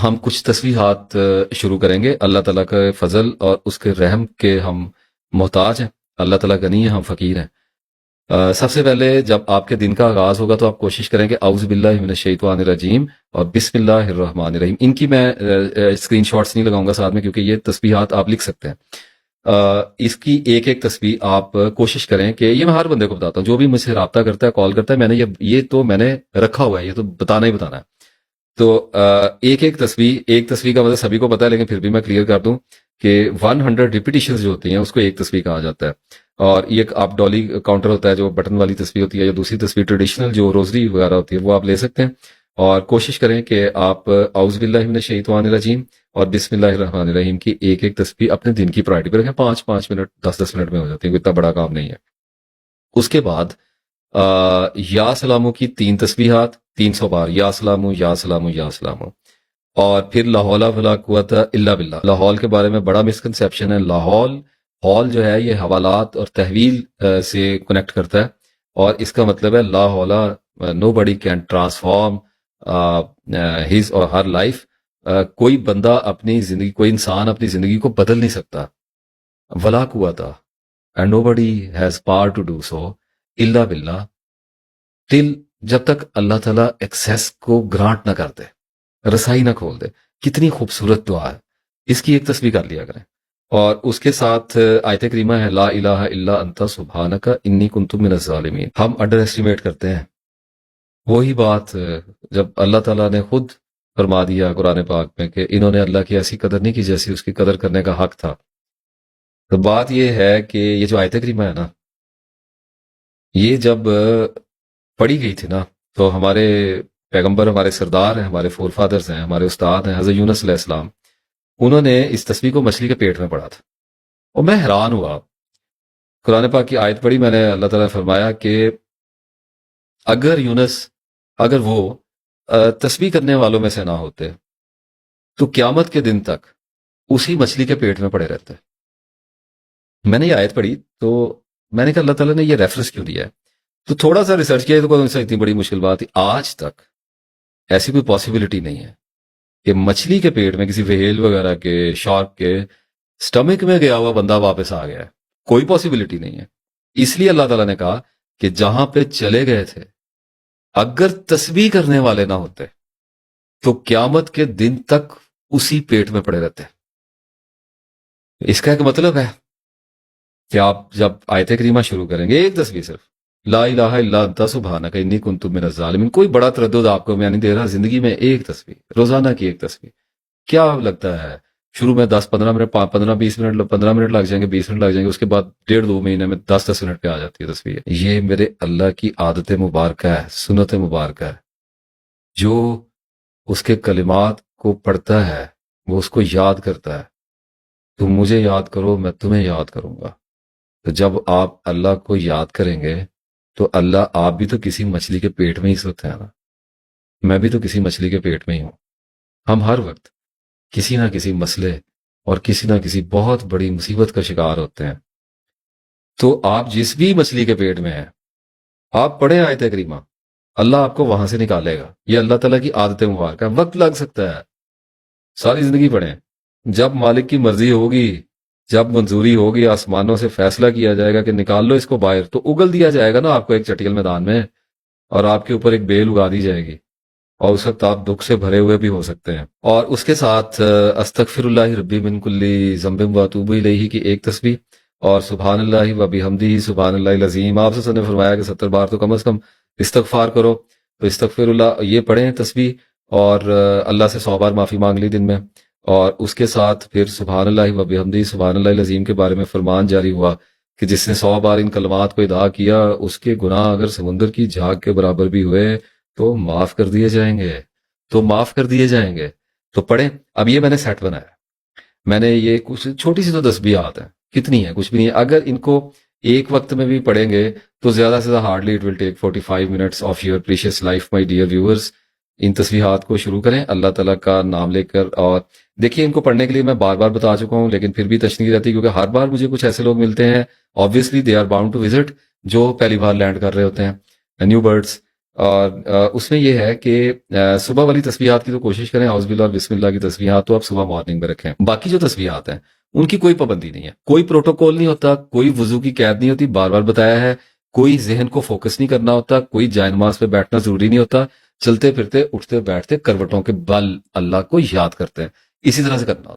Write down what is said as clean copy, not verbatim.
ہم کچھ تسبیحات شروع کریں گے. اللہ تعالیٰ کا فضل اور اس کے رحم کے ہم محتاج ہیں. اللہ تعالیٰ غنی ہے، ہم فقیر ہیں. سب سے پہلے جب آپ کے دن کا آغاز ہوگا تو آپ کوشش کریں کہ اعوذ باللہ من الشیطان الرجیم اور بسم اللہ الرحمن الرحیم. ان کی میں اسکرین شاٹس نہیں لگاؤں گا ساتھ میں، کیونکہ یہ تسبیحات آپ لکھ سکتے ہیں. اس کی ایک ایک تسبیح آپ کوشش کریں کہ یہ میں ہر بندے کو بتاتا ہوں جو بھی مجھ سے رابطہ کرتا ہے، کال کرتا ہے، میں نے یہ تو میں نے رکھا ہوا ہے، یہ تو بتانا ہی بتانا ہے. تو ایک تسبیح کا مطلب سبھی کو پتا ہے، لیکن پھر بھی میں کلیئر کر دوں کہ 100 ریپیٹیشنز جو ہوتی ہیں اس کو ایک تسبیح کہا جاتا ہے. اور یہ آپ ڈالی کاؤنٹر ہوتا ہے جو بٹن والی تسبیح ہوتی ہے، یا دوسری تسبیح ٹریڈیشنل جو روزری وغیرہ ہوتی ہے وہ آپ لے سکتے ہیں. اور کوشش کریں کہ آپ اعوذ باللہ من الشیطان الرجیم اور بسم اللہ الرحمن الرحیم کی ایک ایک تسبیح اپنے دن کی پرائرٹی پہ رکھیں. 5 منٹ 10 منٹ میں ہو جاتی ہے، اتنا بڑا کام نہیں ہے. اس کے بعد یا سلامو کی 3 تسبیحات 300 بار، یا سلامو یا سلامو یا سلامو. اور پھر لا حول ولا قوت الا باللہ. لاحول کے بارے میں بڑا مسکنسیپشن ہے. ہال جو ہے یہ حوالات اور تحویل سے کنیکٹ کرتا ہے، اور اس کا مطلب ہے لا حول nobody can transform his اور ہر لائف. کوئی بندہ اپنی زندگی، کوئی انسان اپنی زندگی کو بدل نہیں سکتا. ولا قوت and nobody has power to do so الا باللہ، ٹل جب تک اللہ تعالیٰ ایکسیس کو گرانٹ نہ کر دے، رسائی نہ کھول دے. کتنی خوبصورت دعا ہے. اس کی ایک تسبیح کر لیا کریں. اور اس کے ساتھ آیت کریمہ ہے لا الہ الا انت سبحانک انی کنت من الظالمین. ہم انڈر ایسٹیمیٹ کرتے ہیں وہی بات جب اللہ تعالیٰ نے خود فرما دیا قرآن پاک میں کہ انہوں نے اللہ کی ایسی قدر نہیں کی جیسی اس کی قدر کرنے کا حق تھا. تو بات یہ ہے کہ یہ جو آیت کریمہ ہے نا، یہ جب پڑھی گئی تھی نا تو ہمارے پیغمبر، ہمارے سردار ہیں، ہمارے فور فادرز ہیں، ہمارے استاد ہیں حضرت یونس علیہ السلام، انہوں نے اس تسبیح کو مچھلی کے پیٹ میں پڑھا تھا. اور میں حیران ہوا. قرآن پاک کی آیت پڑھی میں نے، اللہ تعالیٰ نے فرمایا کہ اگر وہ تسبیح کرنے والوں میں سے نہ ہوتے تو قیامت کے دن تک اسی مچھلی کے پیٹ میں پڑے رہتے. میں نے یہ آیت پڑھی تو میں نے کہا اللہ تعالیٰ نے یہ ریفرنس کیوں دیا ہے. تو تھوڑا سا ریسرچ کیا تو اتنی بڑی مشکل بات تھی. آج تک ایسی کوئی پاسبلٹی نہیں ہے کہ مچھلی کے پیٹ میں کسی ویل وغیرہ کے، شارک کے سٹمک میں گیا ہوا بندہ واپس آ گیا ہے. کوئی پاسبلٹی نہیں ہے. اس لیے اللہ تعالیٰ نے کہا کہ جہاں پہ چلے گئے تھے اگر تسبیح کرنے والے نہ ہوتے تو قیامت کے دن تک اسی پیٹ میں پڑے رہتے. اس کا ایک مطلب ہے کہ آپ جب آیت کریمہ شروع کریں گے، ایک تسبیح صرف لا الہ الا انت سبحانک انی کنت من الظالمین، کوئی بڑا تردد آپ کو میں نہیں دے رہا، زندگی میں ایک تسبیح، روزانہ کی ایک تسبیح. کیا لگتا ہے شروع میں 10-15 منٹ، 15-20 منٹ، 15 منٹ لگ جائیں گے، 20 منٹ لگ جائیں گے، اس کے بعد 1.5-2 مہینے میں 10-10 منٹ پہ آ جاتی ہے تسبیح. یہ میرے اللہ کی عادت مبارکہ ہے، سنت مبارکہ ہے. جو اس کے کلمات کو پڑھتا ہے وہ اس کو یاد کرتا ہے. تم مجھے یاد کرو میں تمہیں یاد کروں گا. تو جب آپ اللہ کو یاد کریں گے تو اللہ، آپ بھی تو کسی مچھلی کے پیٹ میں ہی سوتے ہیں نا، میں بھی تو کسی مچھلی کے پیٹ میں ہی ہوں. ہم ہر وقت کسی نہ کسی مسئلے اور کسی نہ کسی بہت بڑی مصیبت کا شکار ہوتے ہیں. تو آپ جس بھی مچھلی کے پیٹ میں ہیں، آپ پڑھیں آیت کریمہ، اللہ آپ کو وہاں سے نکالے گا. یہ اللہ تعالیٰ کی عادت مبارکہ. وقت لگ سکتا ہے، ساری زندگی پڑھیں. جب مالک کی مرضی ہوگی، جب منظوری ہوگی، آسمانوں سے فیصلہ کیا جائے گا کہ نکال لو اس کو باہر، تو اگل دیا جائے گا نا آپ کو ایک چٹیل میدان میں، اور آپ کے اوپر ایک بیل اگا دی جائے گی، اور اس وقت آپ دکھ سے بھرے ہوئے بھی ہو سکتے ہیں. اور اس کے ساتھ استغفر اللہ ربی من کل ذنب واتوب الیہ کی ایک تسبیح، اور سبحان اللہ و بحمدہ سبحان اللہ العظیم. آپ سے نے فرمایا کہ 70 بار تو کم از کم استغفار کرو. تو استغفر اللہ یہ پڑھیں تسبیح، اور اللہ سے 100 بار معافی مانگ لی دن میں. اور اس کے ساتھ پھر سبحان اللہ و بحمدہ سبحان اللہ العظیم کے بارے میں فرمان جاری ہوا کہ جس نے 100 بار ان کلمات کو ادا کیا، اس کے گناہ اگر سمندر کی جھاگ کے برابر بھی ہوئے تو معاف کر دیے جائیں گے. تو پڑھیں. اب یہ میں نے سیٹ بنایا، میں نے یہ کچھ چھوٹی سی تو تسبیحات ہیں، کتنی ہیں، کچھ بھی نہیں ہے. اگر ان کو ایک وقت میں بھی پڑھیں گے تو زیادہ سے زیادہ hardly it will take 45 minutes of your precious life my dear viewers. ان تسبیحات کو شروع کریں اللہ تعالیٰ کا نام لے کر. اور دیکھیے ان کو پڑھنے کے لیے میں بار بار بتا چکا ہوں، لیکن پھر بھی تشنیع رہتی ہے کیونکہ ہر بار مجھے کچھ ایسے لوگ ملتے ہیں، obviously they are bound to visit، جو پہلی بار لینڈ کر رہے ہوتے ہیں، نیو برڈز. اور اس میں یہ ہے کہ صبح والی تسبیحات کی تو کوشش کریں، اعوذ باللہ اور بسم اللہ کی تسبیحات تو آپ صبح مارننگ میں رکھیں. باقی جو تسبیحات ہیں ان کی کوئی پابندی نہیں ہے، کوئی پروٹوکول نہیں ہوتا، کوئی وضو کی قید نہیں ہوتی، بار بار بتایا ہے. کوئی ذہن کو فوکس نہیں کرنا ہوتا، کوئی جائے نماز پہ بیٹھنا ضروری نہیں ہوتا. چلتے پھرتے اٹھتے بیٹھتے کروٹوں کے بل اللہ کو یاد کرتے ہیں، اسی طرح سے کرنا ہوتا ہے.